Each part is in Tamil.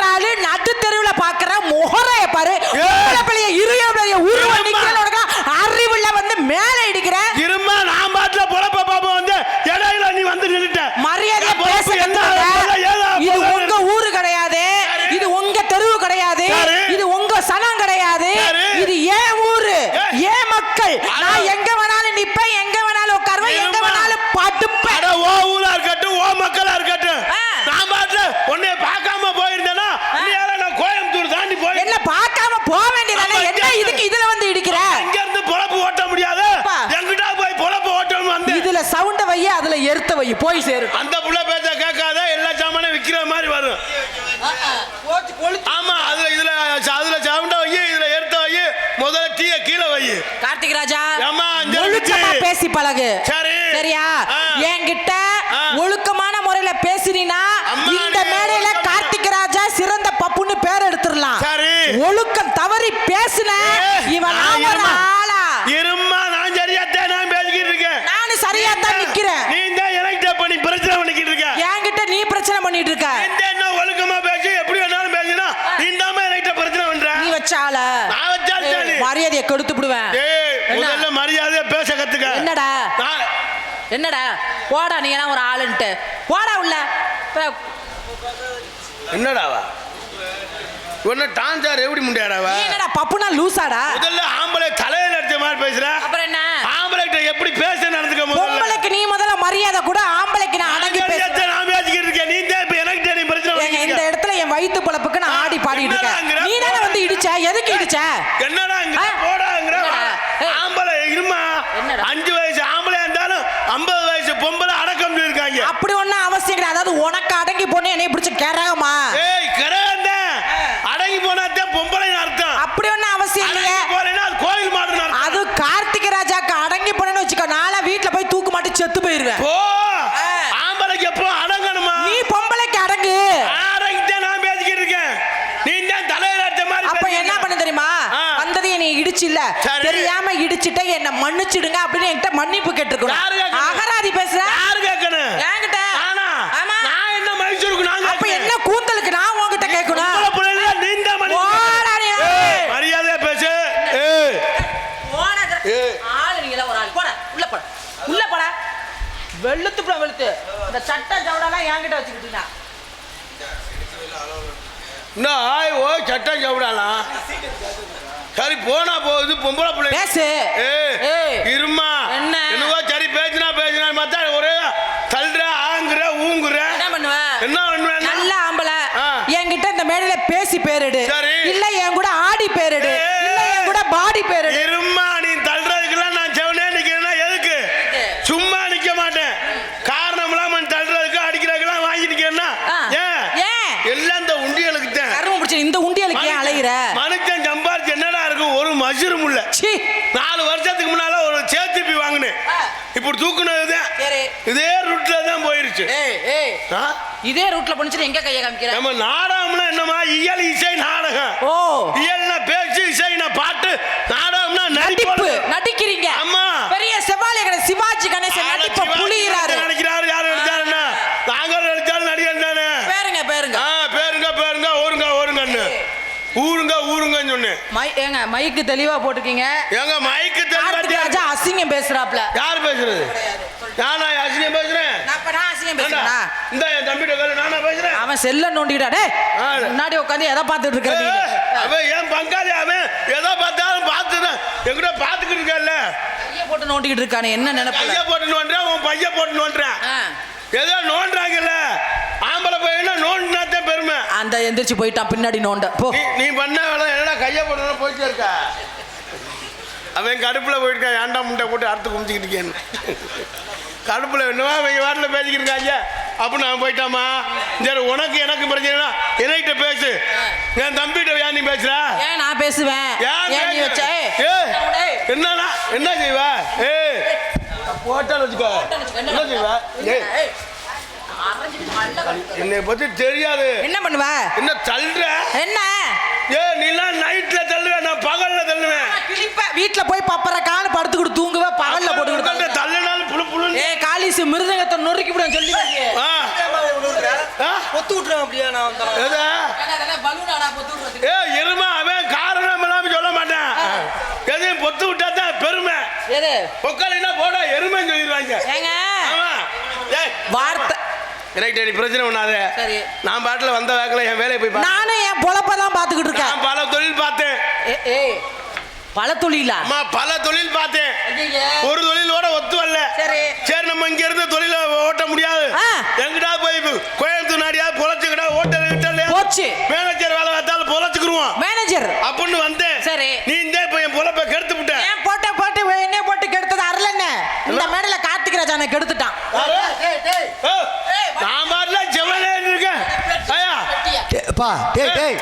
பாக்குற ஆளு நடு தெருவுல பாக்குற முகரைய பாரு. பெரிய இருய உருவம் நிக்கிறவங்க அறிவுள்ள வந்து மேல இடிக்கிற. இருமா நான் பாட்டுல பொழப்ப பாப்பா வந்து இடையில நீ வந்து நின்னுட்ட. மரியாதையா பேச இது உங்க ஊரு கிடையாது. இது உங்க தெருவு கிடையாது. இது உங்க சனம் கிடையாது. இது ஏன் ஊரு ஏன் மக்கள். நான் எங்க வேணாலும் நிப்பேன், எங்க வேணாலும் உட்காருவேன், எங்க வேணாலும் படுப்பேன். அட ஓ ஊரா இருக்கட்டும், ஓ மக்களா இருக்கட்டும். நான் பாட்டுல உன்னை பார்க்காம போயிருந்தேனா நீ யாரா நான் கோயம்புத்தூர் தாண்டி போய் என்ன பார்க்காம போக வேண்டியதானே. என்ன இதுக்கு இதுல வந்து இடிக்கிற? இங்க இருந்து பொழப்பு ஓட்ட முடியாது. எங்கிட்ட போய் பொழப்பு ஓட்டணும் வந்து. இதுல சவுண்ட வை, அதுல எர்த்த வை, போய் சேரு. அந்த புள்ள பேச்ச கேட்காத. எல்லா சாமானும் விக்கிற மாதிரி வரும். ஆமா அதுல இதுல அதுல சவுண்ட வை, இதுல எர்த்த வை. முதல்ல டீய கீழ வை. கார்த்திக் ராஜா அம்மா ஒழுக்கமா பேசி பழகு. சரி சரியா? என்கிட்ட ஒழுக்கமான முறையில பேசினா இந்த மேடையில கார்த்திக் ராஜா சிறந்த பப்புன்னு பேர் எடுத்துடலாம். சரி ஒழுக்கம் தவறி பேசின இவன் ஆளா. இருமா நான் சரியாத்தான் நான் பேசிக்கிட்டு இருக்கேன். நானும் சரியா தான் நிக்கிறேன். நீ தான் எனக்கு பண்ணி பிரச்சனை பண்ணிக்கிட்டு இருக்க. என்கிட்ட நீ பிரச்சனை பண்ணிட்டு இருக்க. இந்த என்ன ஒழுக்கமா பேசி எப்படி வேணாலும் பேசினா நீந்தாம எனக்கு பிரச்சனை பண்ற. நீ வச்ச ஆள நான் வச்சாலே மரியாதையை கெடுத்து விடுவேன். முதல்ல மரியாதையா பேச கத்துக்க. என்னடா என்னடா போடா நீ எல்லாம் ஒரு ஆளுன்ட்டு போடா உள்ள. என்னடாவா ஒன்னு டான்சார் எப்படி முண்டியாடாவா? என்னடா பப்புனா லூசாடா? முதல்ல ஆம்பளை தலையில அடிச்ச மாதிரி பேசுற. அப்புறம் என்ன ஆம்பளை கிட்ட எப்படி பேச நடந்துக்க முதல்ல. பொம்பளைக்கு நீ முதல்ல மரியாதை கூட, ஆம்பளைக்கு நான் அடங்கி பேசுறேன். நான் பேசிக்கிட்டு இருக்கேன். நீ தான் இப்ப எனக்கு நீ பிரச்சனை பண்ணிக்கிற. இந்த இடத்துல என் வயித்து பொழப்புக்கு நான் ஆடி பாடிட்டு இருக்கேன். நீ தானே வந்து இடிச்ச. எதுக்கு இடிச்ச? என்னடா போடாங்கற ஆம்பளை இருமா. 5 வயசு ஆம்பளை இருந்தாலும் 50 வயசு பொம்பளை அடக்கம் இருக்காங்க. அப்படி ஒண்ணும் அவசியம் கிடையாது. அதாவது உனக்கு அடங்கி போனே என்னைய பிடிச்ச கரகமா? ஏய் கரகந்த அடங்கி போனாதே பொம்பளைன்னு அர்த்தம். அப்படி ஒண்ணும் அவசியம் இல்லையே. போறேன்னா அது கோயில் மாடுன்னு அர்த்தம். அது கார்த்திக் ராஜாக்கு அடங்கி போனேன்னு வச்சுக்கோ, நாளா வீட்டுல போய் தூக்கு மாட்டி செத்து போயிருவேன். போ ஆம்பளைக்கு எப்போ அடங்கணுமா? நீ பொம்பளைக்கு அடங்கு. அடங்கிட்டே நான் பேசிக்கிட்டு இருக்கேன். நீ தான் தலையில அடிச்ச மாதிரி. அப்ப என்ன பண்ண தெரியுமா? வந்தது நீ இடிச்சு இல்ல தெரியாம இடிச்சிட்ட என்ன மன்னிச்சிடுங்க அப்படின்னு என்கிட்ட மன்னிப்பு கேட்டிருக்கணும். அகராதி பேசுற யாரு கேட்கணும்? என்கிட்ட. ஆமா நான் என்ன மனுஷருக்கு நான். அப்ப என்ன கூந்தலுக்கு நான் உன்கிட்ட கேட்கணும்? நீ தான் மரியாதையா பேசு. ஆளு நீங்க ஒரு ஆள். போட உள்ள போட உள்ள போட. வெளுத்து வெளுத்து இந்த சட்டை ஜவுடெல்லாம் என்கிட்ட வச்சுக்கிட்டீங்க. ஓ சட்டம் சாப்பிடலாம். சரி போனா போகுது பொம்பளை பிள்ளை பேசு. இருமா என்னவோ சரி பேசினா மத்தா ஒரே தள்ளுற ஆங்குற ஊங்குற. என்ன பண்ணுவ? என்ன பண்ணுவ? நல்ல ஆம்பளை என்கிட்ட இந்த மேடையில பேசி பேரிடு. இல்ல என் கூட ஆடி பேரிடு. இல்ல என் கூட பாடி பேரிடு. இருமா நீ தள்ளுறதுக்கெல்லாம் நான் செவனே நிக்கிறேன்னா எதுக்கு? சும்மா நிக்க மாட்டேன். காரணம் இல்லாம தள்ளுறதுக்கு அடிக்கிறதுக்கெல்லாம் வாங்கி நிக்கிறேன்னா எல்லாம் இந்த உண்டியலுக்கு தான். கரும பிடிச்ச இந்த உண்டியலுக்கு ஏன் அலையிற? மனுஷன் சம்பாரிச்சு என்னடா இருக்கும்? ஒரு மஷ்ரூம் இல்ல. 4 வருஷத்துக்கு முன்னால ஒரு சேத்திப்பி வாங்கினேன். இப்படி தூக்குனது இதே ரூட்ல தான் போயிருச்சு. இதே ரூட்ல பண்ணிச்சு எங்க கைய காமிக்கிற? நம்ம நாடகம்னா என்னமா? இயல் இசை நாடகம். இயல்னா பேச்சு, இசைனா பாட்டு, நாடகம்னா நடிப்பு. நடிக்கிறீங்க. ஆமா பெரிய செவாலிய கடை சிவாஜி கணேசன் நடிப்ப புலியறாரு. நடிக்கிறாரு. யாரு நடிச்சாருன்னா நாங்க நடிச்சாலும் நடிகன் தானே. பேருங்க ஊருங்கன்னு சொன்னேன். ஏங்க மைக்கு தெளிவா போட்டுக்கீங்க. ஏங்க மைக்கு தெளிவா அசிங்கம் பேசுறாப்ல. யார் பேசுறது? நானா அசிங்கம் பேசுறேன்? நான் அசிங்கம் பேசுறேனா? இந்த என் தம்பிட்ட கேளு. நானா பேசுறேன்? அவன் செல்ல நோண்டிடா. டேய் முன்னாடி உட்கார்ந்து எதை பார்த்துட்டு இருக்க நீ? அவன் ஏன் பங்காளி? அவன் எதை பார்த்தாலும் பார்த்துதான் எங்கட பார்த்துக்கிட்டு இருக்கல்ல. கைய போட்டு நோண்டிக்கிட்டு இருக்கானே என்ன நினைப்பு? கைய போட்டு நோண்டறேன். உன் பைய போட்டு நோண்டறேன். ஏதோ நோண்டறாங்கல்ல. ஆம்பளை பையனா நோண்டினாதே பெருமை. அந்த எந்திரிச்சு போயிட்டான் பின்னாடி நோண்ட. போ நீ பண்ண என்னடா கைய போட்டு போயிட்டே இருக்க? அவன் கடுப்புல போயிருக்கா. ஏன்டா முண்டை போட்டு அறுத்து குமிச்சிக்கிட்டு இருக்கேன்னு கடுப்புல என்னவா அவங்க வாட்டில் பேசிக்கிட்டு இருக்காங்க. அப்போ நான் போயிட்டாமா. சரி உனக்கு எனக்கு பிரச்சனைனா என்கிட்ட பேசு. என் தம்பிகிட்ட ஏன் நீ பேசுற? ஏன் நான் பேசுவேன்? என்னன்னா என்ன செய்வ? போட்டால் வச்சுக்கோ. என்ன செய்வ? என்னை பத்தி தெரியாது. என்ன பண்ணுவ? என்ன தள்ளுற? என்ன நீலாம் நைட்ல தள்ளுவ, நான் பகல்ல தள்ளுவேன். வீட்டுல போய் பப்பற கால படுத்துக்கிட்டு தூங்குவ, பகல்ல போட்டு தள்ளுனாலும் புழு புழு. காலிசு மிருதங்கத்தை நொறுக்கி விடுவேன் சொல்லி ஒத்து விட்டுறேன். அப்படியா? நான் ஏ எருமை அவன் காரணம் இல்லாம சொல்ல மாட்டேன். எதையும் பொத்து விட்டா தான் பெருமை. பொக்காலினா போட எருமைன்னு சொல்லிடுவாங்க. வார்த்தை ரைட், பிரச்சனை பண்ணாத. சரி, நான் பாட்டில் வந்த வேகல என் வேலையை போய் நானும் என் பொழப்பதான் பாத்துக்கிட்டு இருக்கேன். பல தொழில் பார்த்தேன். பல தொழிலா? பல தொழில் பார்த்தேன். ஒரு தொழிலோட ஒத்து வரல. சரி, நம்ம இங்க இருந்து தொழில ஓட்ட முடியாது. எங்கிட்டா போய் கோயம்புத்தூர் நாடியா பொழைச்சுக்கிட்டா ஓட்டல் கிட்ட போச்சு. மேனேஜர் வேலை பார்த்தாலும் பொழைச்சுக்குருவோம். மேனேஜர் அப்படின்னு வந்தேன். சரி, நீ இந்த இப்ப என் பொழப்ப கெடுத்து விட்ட. ஏன் போட்டு என்ன போட்டு கெடுத்தது அருளஎன்ன? இந்த மேடல கார்த்திக் ராஜானை கெடுத்துட்டான். நான் பாட்டுல ஜெவலே இருக்கேன். ஐயா பா டேய் டேய்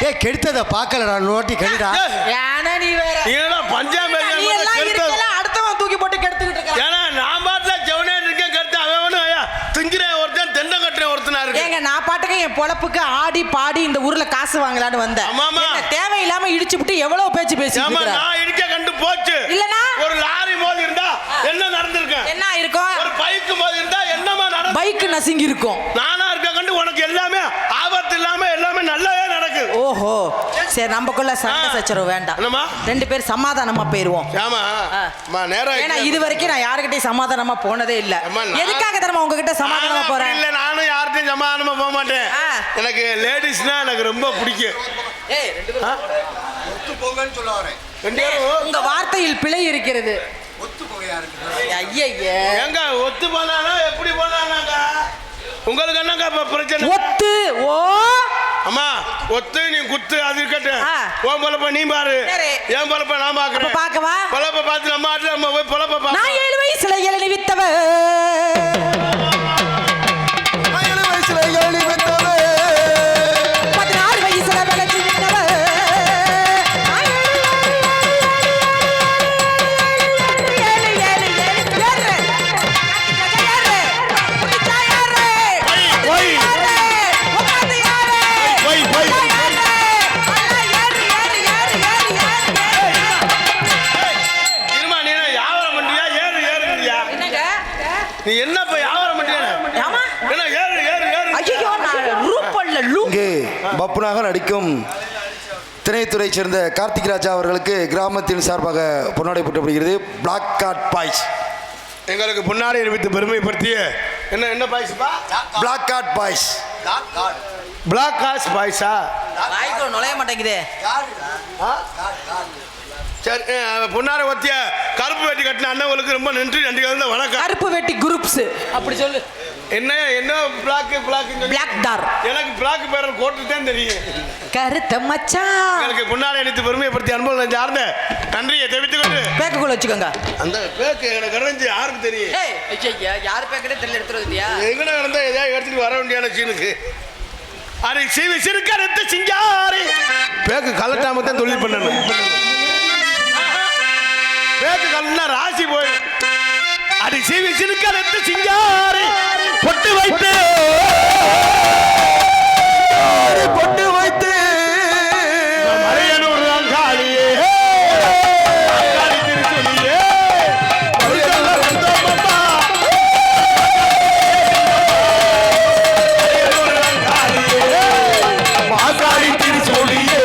டேய் கெடுத்தத பார்க்கலடா, நோட்டி கெடுடா. ஏனா நீ வேற நீடா பஞ்சாபி நீ எல்லாம் இருக்கல அடுத்தவன் தூக்கி போட்டு கெடுத்துக்கிட்டு இருக்க. ஏனா நான் பாட்டுல ஜெவலே இருக்கேன் கெடுத்து அவன் ஐயா திங்கிற ஒருத்தன் தெண்ட கட்டற ஒருத்தனா இருக்கு. ஏங்க நான் பாட்டுக்கு என் பொழப்புக்கு ஆடி பாடி இந்த ஊர்ல காசு வாங்கலாம்னு வந்தேன். என்ன தேவையில்லாம இடிச்சு விட்டு எவ்வளவு பேச்சு பேசிட்டு இருக்க. நான் இடிக்க கண்டு போச்சு. இல்லனா ஒரு லாரி மோதி இருந்தா என்ன நடந்துருக்கு? என்ன இருக்கும்? ஒரு பைக் மோதி இருந்தா என்னமா நடக்கும்? பைக் நசுங்கி இருக்கும். நானா இருக்க கண்டு உனக்கு எல்லாமே ஆபத்து இல்லாம எல்லாமே நல்லாவே நடக்குது. ஓஹோ, சரி நமக்குள்ள சண்டை சச்சரவு வேண்டாம். என்னமா ரெண்டு பேர் சமாதானமா போயிருவோம். ஆமா அம்மா நேரா. ஏனா இது வரைக்கும் நான் யார்கிட்டயும் சமாதானமா போனதே இல்ல. எதுக்காக தெரியுமா உங்ககிட்ட சமாதானமா போறேன்? இல்ல நானும் யார்கிட்டயும் சமாதானமா போக மாட்டேன். எனக்கு லேடிஸ்னா எனக்கு ரொம்ப பிடிக்கும். ஏய் ரெண்டு பேரும் ஒத்து போங்கன்னு சொல்ல வரேன். ரெண்டு பேரும் உங்க வார்த்தையில் பிழை இருக்கிறது. ஒத்து போகையா இருக்கு. ஐயய்ய ஏங்க ஒத்து போனானா எப்படி போனானாங்க? உங்களுக்கு என்னங்க பிரச்சனை? ஒத்து ஓ அம்மா ஒத்து நீ குத்து அது இருக்கட்டும். ஓம் பொழப்ப நீ பாரு, ஏன் பொழப்ப நான் பாக்குறேன். பாக்கவா? பொழப்ப பார்த்து நம்ம ஆட்ல நம்ம போய் பொழப்ப பாக்க. நான் 7 வயசுல இளநீ வித்தவ. 7 வயசுல இளநீ வித்தவ. 16 வயசுல விளைச்சி வித்தவ. நீ என்ன போய் வியாபாரம் பண்றியா? ஆமா என்ன ஏறு ஏறு ஏறு. ஐயோ நான் ரூபல்ல லூ. இங்கே பப்புனாக நடிக்கும் திரைத்துறை சேர்ந்த கார்த்திக் ராஜா அவர்களுக்கு கிராமத்தின் சார்பாக பொன்னாடை போட்டப்படுகிறது. Black card boys. எங்களுக்கு பொன்னாடை அறிவித்து பெருமைப்படுத்திய என்ன என்ன பாய்ஸ்பா? Black card boys. Black card பாய்ஸா? வாய்க்குள்ள நுழைய மாட்டேங்குதே. சரி, பொன்னாரை ஒத்திய கருப்பு வேட்டி கட்டின அண்ணங்களுக்கு ரொம்ப நன்றி. நன்றி கலந்த வணக்கம். கருப்பு வேட்டி குரூப்ஸ் அப்படி சொல்லு. என்ன என்ன பிளாக் பிளாக் பிளாக் டார். எனக்கு பிளாக் பேர் கோட்டு தான் தெரியும். கருத்த மச்சான். எனக்கு பொன்னாரை அணித்து பெருமைப்படுத்தி அனுபவம் நான் சார்ந்த நன்றியை தெரிவித்துக் கொண்டு பேக்குக்குள்ள வச்சுக்கோங்க. அந்த பேக்கு எனக்கு கரைஞ்சி யாருக்கு தெரியும்? ஐயா யார் பேக்கடே தெரியல எடுத்துருவியா? எங்கட நடந்தா எதாவது எடுத்துட்டு வர வேண்டியான சீனுக்கு அரை சீவி சிறுக்கறுத்து சிங்காரி பேக்கு கலட்டாம தான் தொழில் பண்ணணும். பேக்கு கலன்னா ராசி போய் அடி சீவி சிறுக்கறுத்து சிங்காரி பொட்டு வைத்து பொட்டு வைத்து மறையனூர் காளியே காளி திருச்சொல்லியே மாகாளி திருச்சொல்லியே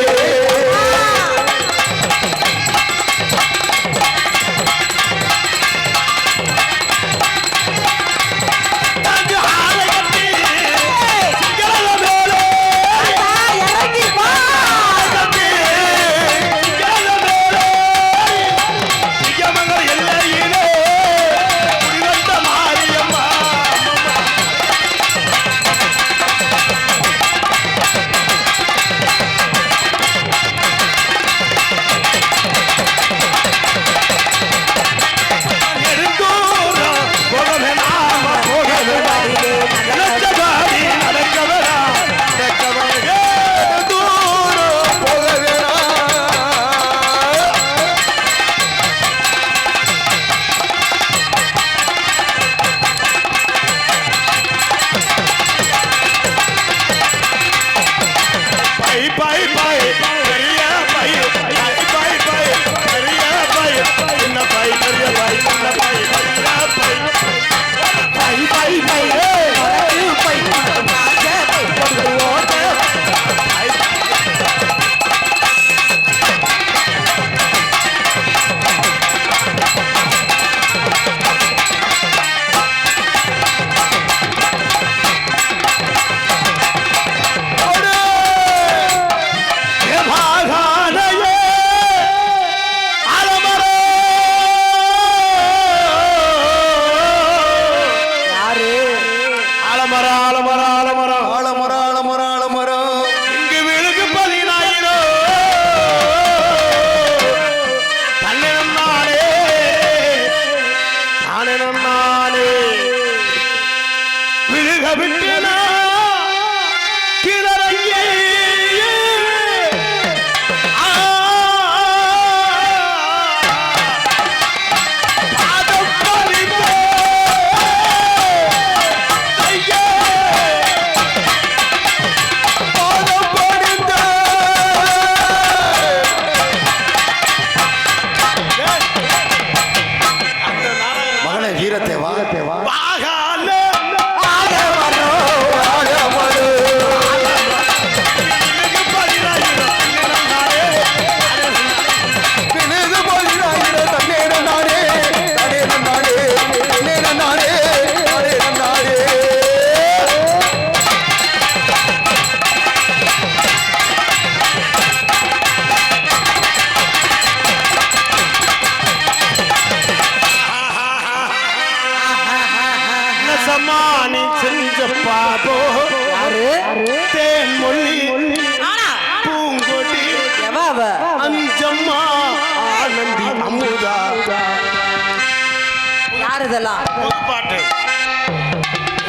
யார் இதெல்லாம்? புது பாட்டு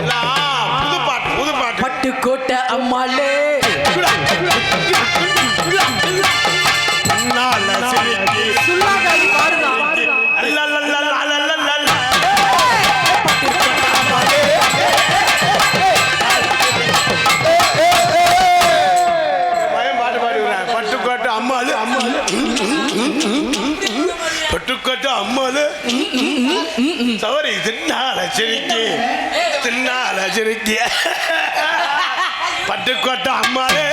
எல்லாம் புது பாட்டு புது பாட்டு. பட்டுக்கோட்டை அம்மாளே சுல்லாக்காரி பாடுதா. பட்டுக்கோட்டை அம்மாளு அம்மாளு பட்டுக்கோட்டை அம்மாளு சவரி தின்னால சிரிக்கி பட்டுக்கோட்டை அம்மாளு.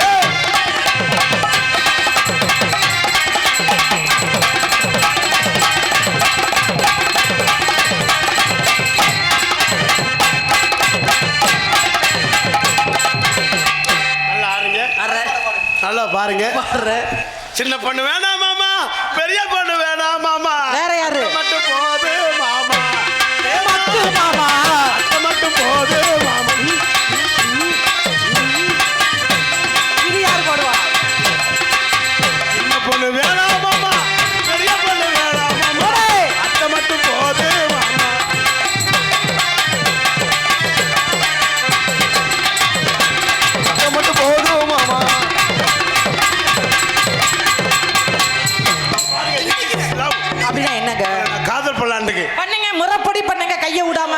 நல்லா பாருங்க. சின்ன பொண்ணு வேணாம் மாமா, பெரிய பொண்ணு வேணாம் மாமா, வேற யாரு மட்டும் போது மாமா, மாமா மட்டும் போது மாமா. இது யார் பாடுவா? சின்ன பொண்ணு வேணாம் மாமா, பெரிய பொண்ணு வேணாம் மாமா, அத்தை மட்டும் போது மாமா. அத்தை மட்டும் போதும் மாமா. அப்படின்னா என்னங்க? காதல் பல்லாண்டுக்கு பண்ணுங்க, முறைப்படி பண்ணுங்க, கையை விடாம.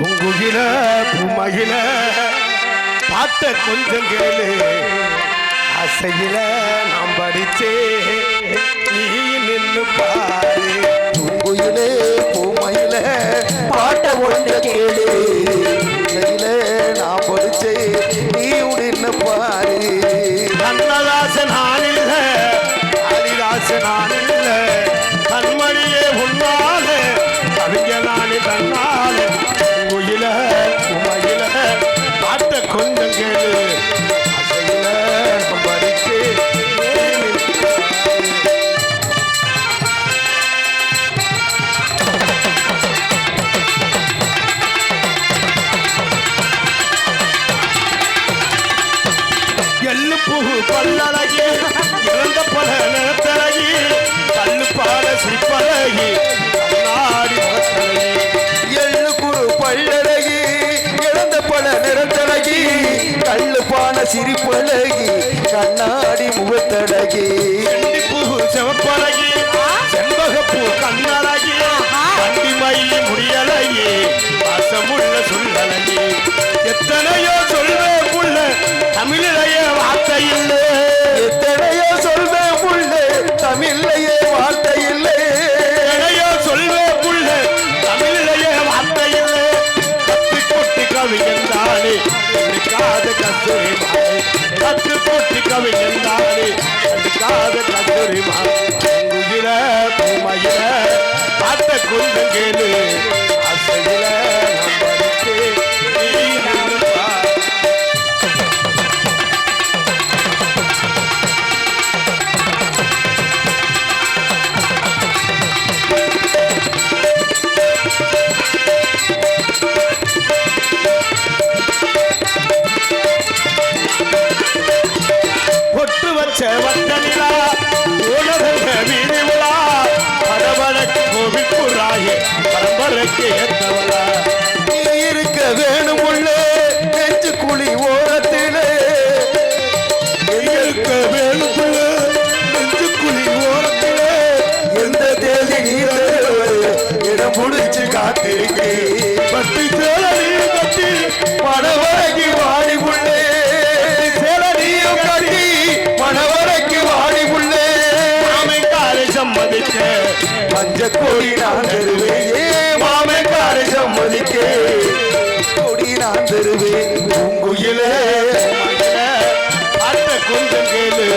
உங்குகில பூமகில பாட்ட கொஞ்சம் கேளு, அசையில நாம் படிச்சே நீ நின்னு பாரு. பூங்குயிலே பூமயில பாட்ட ஒன்று கேளு, நான் படிச்சே நீ உடனே பாரு. கண்ணதாசன் நான் இல்ல, ஹரிதாசன் நான் இல்ல, கண்மணியே உன்னால கவிஞனானி தன்னால. உயில உமையில பாட்ட கொஞ்சம் கேளு, அசையில நாம் படிச்சே எள்ளு பூ பல்லழகி இறந்த பல நிறத்தழகி கல்லு பால சிற்பழகி கண்ணாடி முகத்தழகி. எள்ளு குறு பல்லழகி இழந்த பல நிறத்தழகி கல்லு பான சிரிப்பழகி கண்ணாடி முகத்தழகி. பூ சிவப்பழகி செண்பகப்பூ கண்ணழகி கண்டிமயி முடியழகி வாசமுள்ள சொல்லழகி. எத்தனையோ சொல்வேன் புள்ள தமிழிலேயே வார்த்தை இல்லை, எத்தனையோ சொல்வேன் புள்ள தமிழ்லையே வார்த்தை இல்லை, எத்தனையோ சொல்வேன் புள்ள தமிழிலேயே வார்த்தை இல்லை. கத்து கொட்டி கவிஞந்தானே காத கஸ்தூரி மாலை, கத்து கொட்டி கவிஞந்தானே காத கஸ்தூரி மாலை. உயிர பூமயில பாட்ட கொஞ்சம் கேளு, அசையில நம்பருக்கு நீ நின்னு பாரு. பொட்டு வச்ச வட்டனிலா உலக வீதி விழா பரவலக்கு கோவில் புறாயே பரம்பரைக்கு ஏற்றவளா. நீ இருக்க வேணும் உள்ள நெஞ்சு குழி ஓரத்திலே, இருக்க வேணுக்குள்ள நெஞ்சுக்குழி ஓரத்திலே எந்த தேதி நீ இடம் முடிச்சு காத்திருக்கே. பட்டி சேலி கட்டி மணவரைக்கு வாடி உள்ளே, சேலனியும் கட்டி மணவரைக்கு வாடி உள்ளே. மாமைக்காரை சம்மதிக்க மஞ்ச கோடி நான் தருவேன், ஏ மாமைக்காரை சம்மதிக்க கோடி நான் தருவேன். பூங்குயிலே பாட்ட கொஞ்சம் கேளு,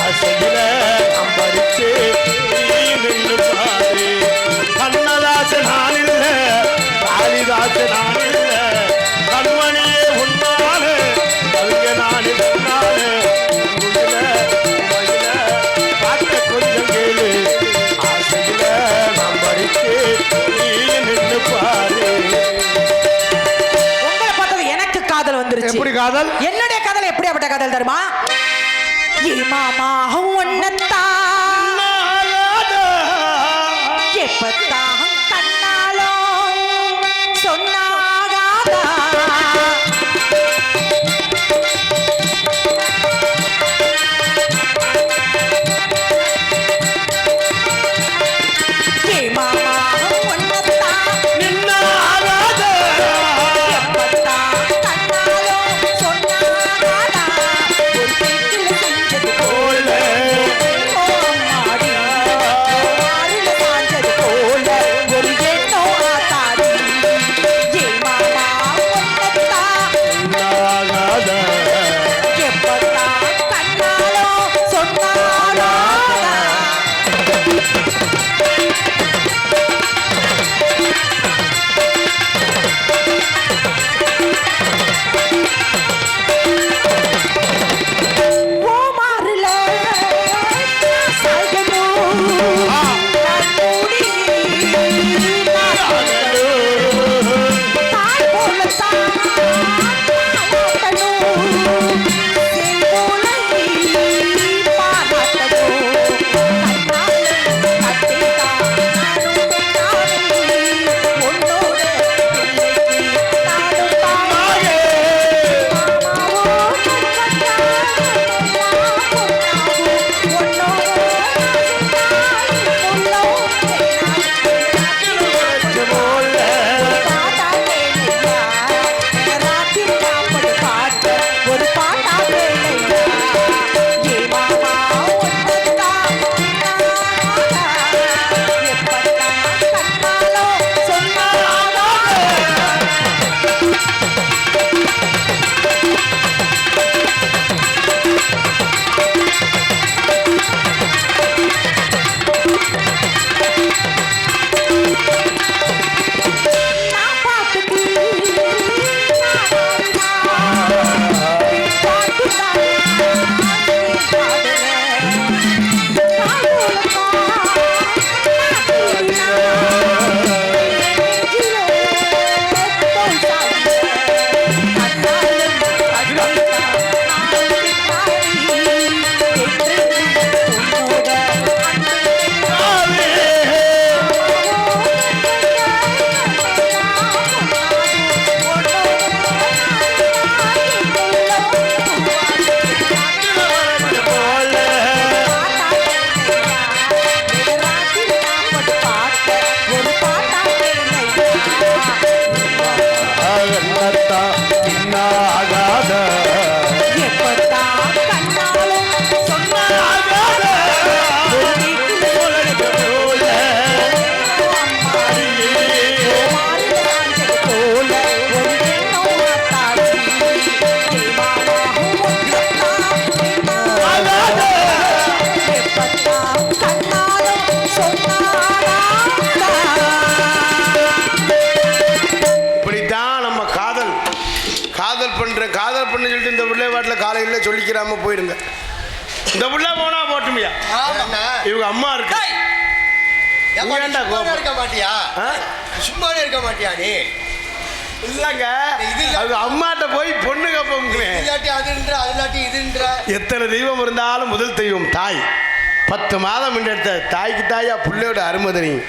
அசையில நாம் படிச்சே நீ நின்னு பாரு. கண்ணதாசன் நான் இல்ல, காளிதாசன் நான் இல்ல, கண்மணியே உன்னால கவிஞனானி தன்னால. உயில உமையில பாட்ட கொஞ்சம் கேளு, அசையில நாம் படிச்சே நீ நின்னு பாரு. உங்களை பார்த்தது எனக்கு காதல் வந்துருச்சு. எப்படி காதல்? என்னுடைய காதல் எப்படியாப்பட்ட காதல் தெரியுமா? ஏ மாமா ஒன்னத்தான் எப்பத்தான் கண்ணாலோ சொன்னாகாதா ஏ மாமா ஒன்னத்தான் நின்னாகாதா எப்பத்தான் கண்ணாலோ சொன்னாகாதா ஒரு வீட்டுல செஞ்சது போல ஓ அம்மாடி ஆறுல சாஞ்சது போல ஒரு எண்ணோ ஆத்தாடி ஏ மாமா ஒன்னத்தான் எப்பத்தான் கண்ணாலோ சொன்னாகாதா ஓ மாறுல சாய்கணும் நான் மூடி தாய் போல தாயாட்டணும் செய் போல பாராட்டணும் கண்ணாலே கட்டிதா நானும் பெண்ணானே உன்னோட பிள்ளைக்கு நானும் தாயே மாமாவோ ஒரு பாட்டா கேளையா ஏ மாமா ஒன்னத்தான் எப்பத்தான் கண்ணாலோ சொன்னாகாதா நான் பாட்டுக்கு ஒரு பாட்டா எப்பத்தான் கண்ணாலும் சொன்னாகாதா ஒரு வீட்டுல போல அம்மாடி மாறுல சாஞ்சது போல ஒரு எண்ணோ ஆத்தாடி ஏ மாமாவும் ஒன்னத்தான் எப்பத்தான் கண்ணாலும் சொன்னாகாதா இப்படித்தான் நம்ம காதல் பண்ண சொல்லிட்டு இந்த பிள்ளை வாட்டில் காலையில் சொல்லிக்கிறாம போயிடுங்க. இந்த பிள்ளை போனா போட்டுமியா இவங்க அம்மா இருக்கு. நீ ஏன்டா கோபம்? இருக்க மாட்டியா ஆ? சும்மாவே இருக்க மாட்டியா நீ இல்லைங்க அவங்க அம்மாட்ட போய் பொண்ணு கப்போங்களேன். இல்லாட்டி அதுன்ற அது இல்லாட்டி இதுன்ற எத்தனை தெய்வம் இருந்தாலும் முதல் தெய்வம் தாய். 10 மாதம் எடுத்த தாய்க்கு தாயா பிள்ளையோட அருமை தெரியும்.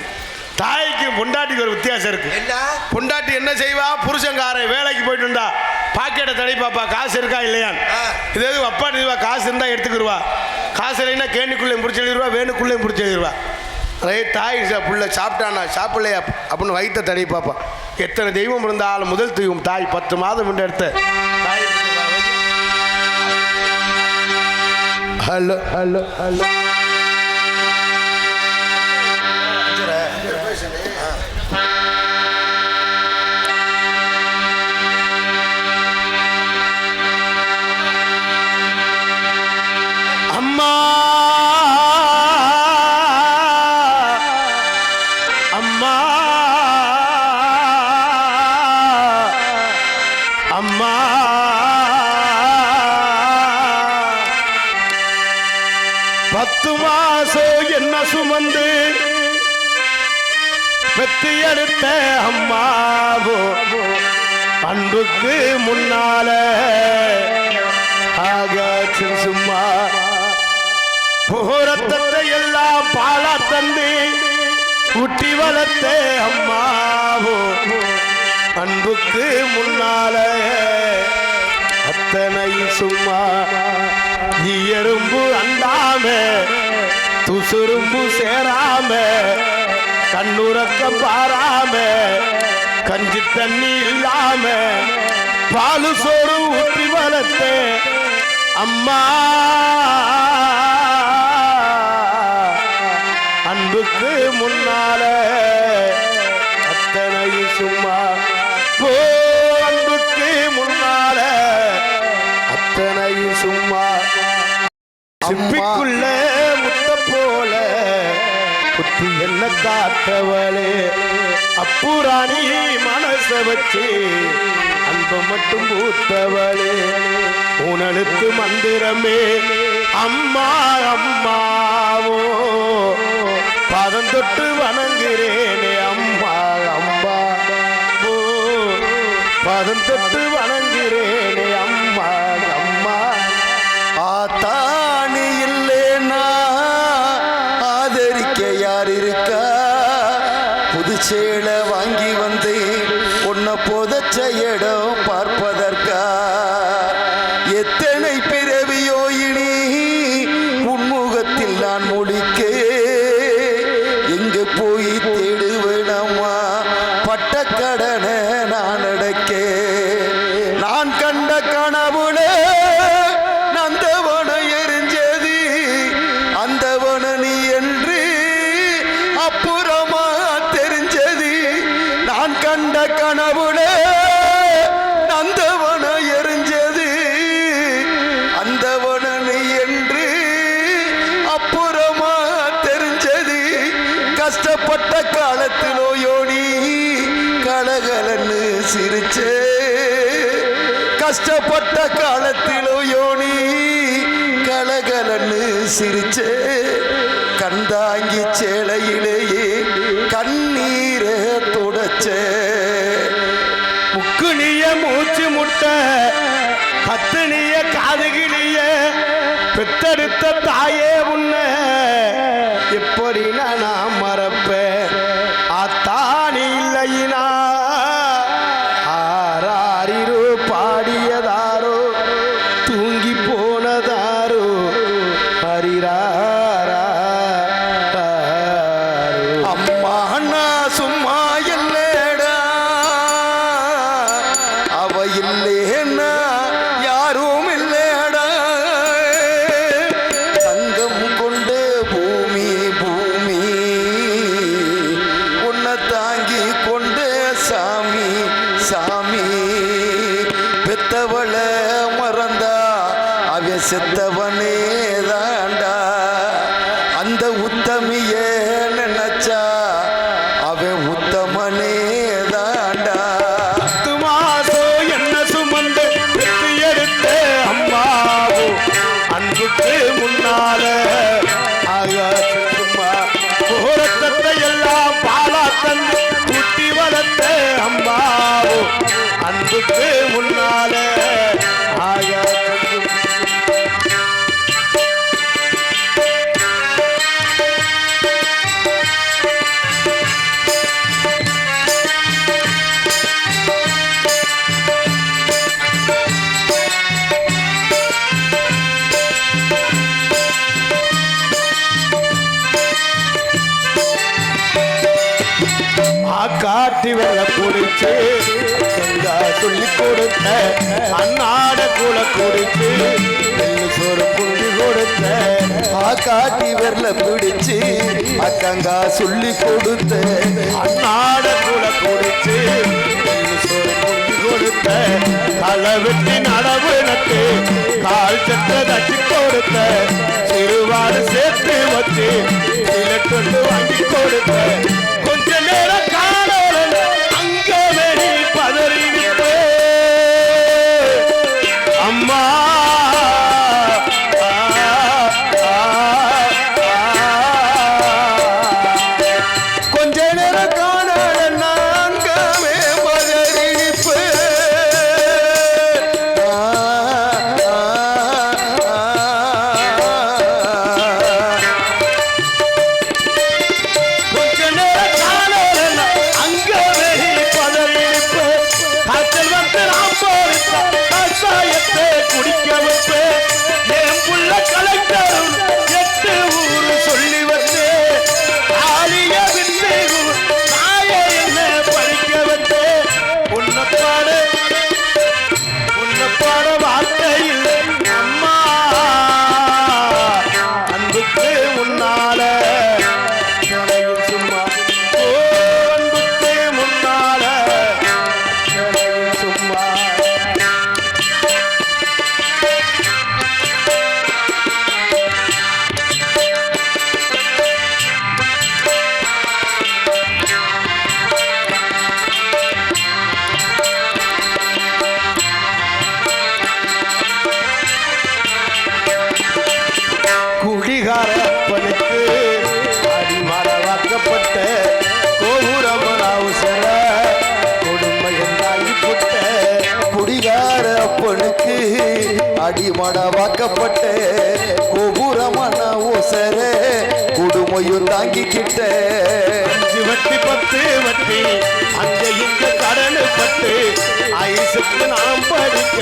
தாய்க்கு பொண்டாட்டிக்கு ஒரு வித்தியாசம் இருக்கு. என்ன பொண்டாட்டி என்ன செய்வா? புருஷங்காரன் வேலைக்கு போயிட்டு இருந்தா பாக்கெட்டை தடை பாப்பா காசு இருக்கா இல்லையான்னு. இதே அப்பா நிறுவா காசு இருந்தா எடுத்துக்கிடுவா. காசு இல்லைன்னா கேணிக்குள்ளேயும் பிடிச்சி எழுதிடுவா, வேணுக்குள்ளேயும் பிடிச்சி எழுதிடுவா. அதே தாய் புள்ள சாப்பிட்டானா சாப்பிடலையா அப்படின்னு வயிற்ற தடை பாப்பா. எத்தனை தெய்வம் இருந்தாலும் முதல் தெய்வம் தாய். 10 மாதம் எடுத்த தாய். ஹலோ ஹலோ ஹலோ அம்மா அம்மா அம்மா 10 மாசம் என்ன சுமந்து பெத்து எடுத்த அம்மாவோ அன்புக்கு முன்னால ஆகாச்சு சும்மா ரத்தத்தை எல்லாம் பாலா தந்து ஊட்டி வளர்த்த அம்மாவோ அன்புக்கு முன்னால அத்தனை சும்மா எறும்பு அண்டாம துசுரும்பு சேராம கண்ணுறக்க பாராம கஞ்சி தண்ணி இல்லாம பாலு சோறு ஊற்றி வளர்த்த அம்மா அன்புக்கு முன்னால அத்தனை சும்மா போ அன்புக்கு முன்னால அத்தனை சும்மா சிப்பிக்குள்ள முத்த போல குத்தி என்ன காத்தவளே அப்புராணி மனச வச்சு அன்ப மட்டும் பூத்தவளே உனழுத்து மந்திரமே அம்மா அம்மாவோ பாதம் தொட்டு வணங்குறேனே அம்மா அம்மா ஓ பாதம் தொட்டு வணங்குறேனே அம்மா அம்மா ஆத்தாணி இல்லேனா ஆதரிக்க யார் இருக்கா புதுச்சேலை வாங்கி வந்து உன்னை புதைச்ச இடம் பார்ப்பதற்கா எத்தனை பிறவியோ இனி உன்முகத்தில் நான் முழிக்க எங்க போய் தேடுவேனம்மா பட்ட கடனை நான் அடைக்க நான் கண்ட கனவுல நந்தவன எரிஞ்சது அந்தவன நீ என்று அப்புறமா தெரிஞ்சது நான் கண்ட கனவுல நந்தவன எரிஞ்சது அந்தவன நீ என்று அப்புறமா தெரிஞ்சது கஷ்டப்பட்ட காலத்திலோ யோனி கலகலன்னு சிரிச்சே கஷ்டப்பட்ட காலத்திலோ யோனி கலகலன்னு சிரிச்சே கந்தாங்கி சேலையிலேயே கண்ணீரை தொடச்சே முக்குனிய மூச்சு முட்டை கத்துனிய காதுகிளிய பெத்தெடுத்த தாயே உன்ன எப்படி நான் மறப்பேன் ஆத்தானி இல்லையினா ஆராரிரோ பாடியதாரோ தூங்கி போனதாரோ ஹரிராரா அம்மா அண்ணா சும்மா இல்லடா அவ இல்லேன்னா யாரும் இல்லடா தங்கம் கொண்டு பூமி பூமி உன்னை தாங்கி கொண்டு சாமி சாமி பெத்தவள மறந்தா அவ செத்தவனே தாண்டா அந்த உத்தமிய நினைச்சா அவன் உத்தமனே தாண்டா பத்து மாசம் என்ன சுமந்து பெற்று எடுத்த அம்மாவோ அன்புக்கு முன்னால சும்மா ரத்தத்தை எல்லாம் பாலா தந்து குட்டி வளர்த்த அம்மாவோ அன்புக்கு முன்னால காட்டி வெள்ள குடிச்சு கங்கா சொல்லி கொடுத்த அன்னாட கூட குடிச்சு நெல்லு சோறு குண்டி கொடுத்த காட்டி வரல பிடிச்சு அக்கங்கா சொல்லி கொடுத்த அன்னாட கூட குடிச்சு நெல்லு சோறு குண்டி கொடுத்த களை வெட்டி நடவு நட்டு கால் சட்ட தட்டி கொடுத்த சிறுவாடு சேர்த்து வச்சு சிலட்டு வாங்கி கொடுத்த கொஞ்ச நேரம் காலையில அங்க வெளி பதறி விட்டு அம்மா கொஞ்ச நேரம் காணல நான்காமே பதறிப்பு அடிமட வாக்கப்பட்ட கோபுரமான ஓசர குடுமையும் தாங்கிக்கிட்ட 5 வட்டி 10 வட்டி அங்க இங்க கடன் பட்டு ஐசுக்கு நாம் படிக்க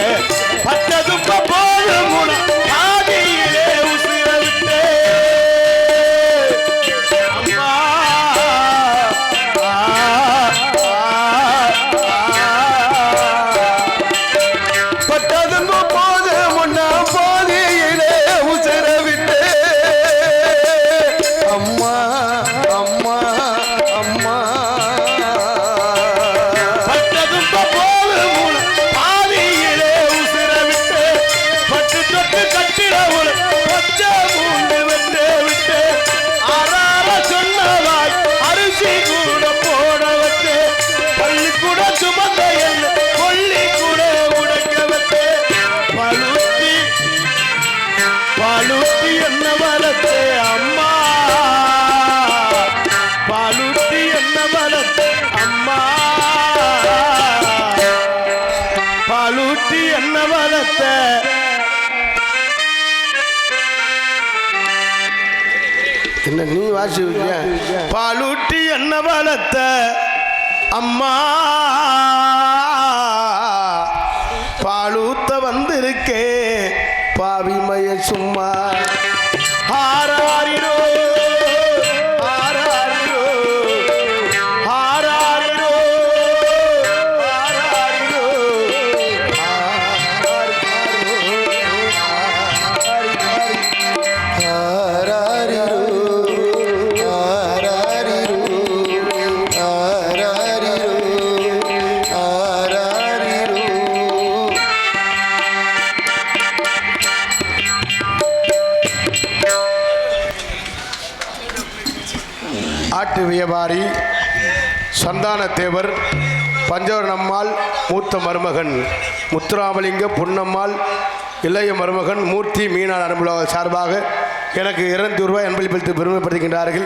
பட்டதும் போதும் ஆதியிலே உசிர விட்டு அம்மா பட்டதும் போதும் பாதியிலே உசிர விட்டு அம்மா அம்மா அம்மா பட்டதும் போதும் ஆதியிலே உசிர விட்டு பட்டு தொட்டு கட்டிடவுள் பச்சை மூண்டு விட்டு விட்டு ஆறார சொன்னவாய் அரிசி கூட போட வச்சு பள்ளி கூட சுமந்த என்ன கொல்லி கூட உடைக்க வச்சு பழுத்தி பழுத்தி என்ன வளர்த்து அம்மா பழுத்தி என்ன வளர்த்து அம்மா பழுத்தி என்ன வளர்த்த என்ன நீ வாசிக்க பாலூட்டி என்ன வளர்த்த அம்மா பாலூத்த வந்திருக்கே பாவிமய சும்மா ஆராரிரோ ஆராரிரோ ஆராரிரோ ஆராரிரோ ஆராரிரோ ஆராரிரோ ஆராரிரோ ஆராரிரோ ஆட்டு வியாபாரி சந்தானத்தேவர் பஞ்சவரன் அம்மாள் மூத்த மருமகன் முத்துராமலிங்க பொன்னம்மாள் இளைய மருமகன் மூர்த்தி மீனாள் அனுபவ சார்பாக எனக்கு 200 ரூபாய் அன்பளிப்பளித்து பெருமைப்படுத்துகின்றார்கள்.